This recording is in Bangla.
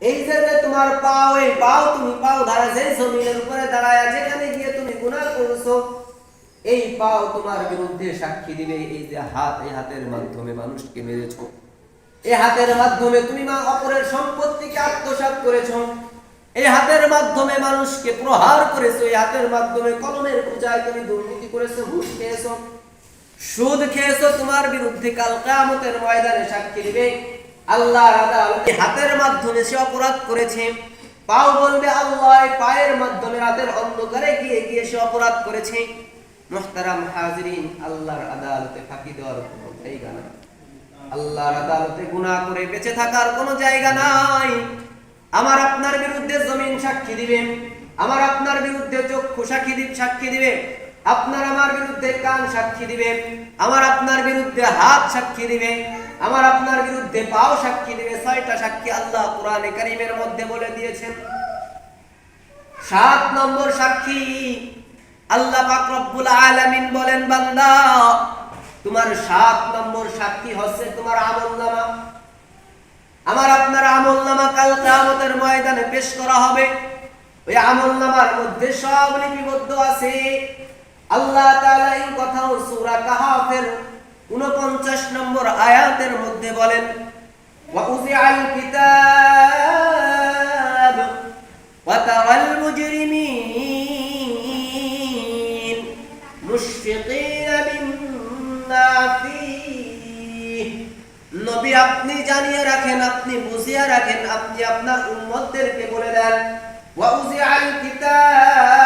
এই যে তোমার পাও, এই পাও তুমি পাও ধারা যে জমিনের উপরে দাঁড়ায় যেখানে গিয়ে তুমি গুনাহ করছো, এই পাও তোমার বিরুদ্ধে সাক্ষী দিবে। এই যে হাত, এই হাতের মাধ্যমে মানুষকে মেরেছো, এই হাতের মাধ্যমে তুমি অপরের সম্পত্তিকে আত্মসাৎ করেছো, এই হাতের মাধ্যমে মানুষকে প্রহার করেছো, এই হাতের মাধ্যমে কলমের পূজায় তুমি দুর্নীতি করেছো, ঘুষ খেয়েছো, সুদ খেয়েছো, তোমার বিরুদ্ধে কাল কিয়ামতের ময়দানে সাক্ষী দিবে আল্লাহর আদালতে। হাতের মাধ্যমে সে অপরাধ করেছে, পাও বলবে আল্লাহ, পায়ের মাধ্যমে রাতের অন্ধকারে গিয়ে গিয়ে সে অপরাধ করেছে। মুহতারাম হাজিরিন, আল্লাহর আদালতে ফাঁকি দেওয়ার কোনো জায়গা নাই। আল্লাহর আদালতে গুনাহ করে বেঁচে থাকার কোনো জায়গা নাই। আমার আপনার বিরুদ্ধে জমিন সাক্ষী দিবে, আমার আপনার বিরুদ্ধে চক্ষু সাক্ষী দিবে, আপনার আমার বিরুদ্ধে কান সাক্ষী দিবে, আমার আপনার বিরুদ্ধে হাত সাক্ষী দিবে, আমার আপনার বিরুদ্ধে পাও সাক্ষী দিবে। 6টা সাক্ষী আল্লাহ কোরআনে কারীমের মধ্যে বলে দিয়েছেন। 7 নম্বর সাক্ষী আল্লাহ পাক রব্বুল আলামিন বলেন, বান্দা তোমার 7 নম্বর সাক্ষী হচ্ছে তোমার আমলনামা। আমার আপনার আমলনামা কাল কিয়ামতের ময়দানে পেশ করা হবে। ওই আমলনামার মধ্যে সব লিপিবদ্ধ আছে। আল্লাহ তাআলা এই কথাও সূরা কাহাফের 49 নম্বর আয়াতের মধ্যে বলেন, ওয়া উযিআল কিতাব ওয়া তারাল মুজরিমিন মুশফিকিনা মিম্মা ফীহি। নবী আপনি জানিয়ে রাখেন, আপনি বুঝিয়ে রাখেন, আপনি আপনার উম্মতদেরকে বলে দেন, ওয়া উযিআল কিতাব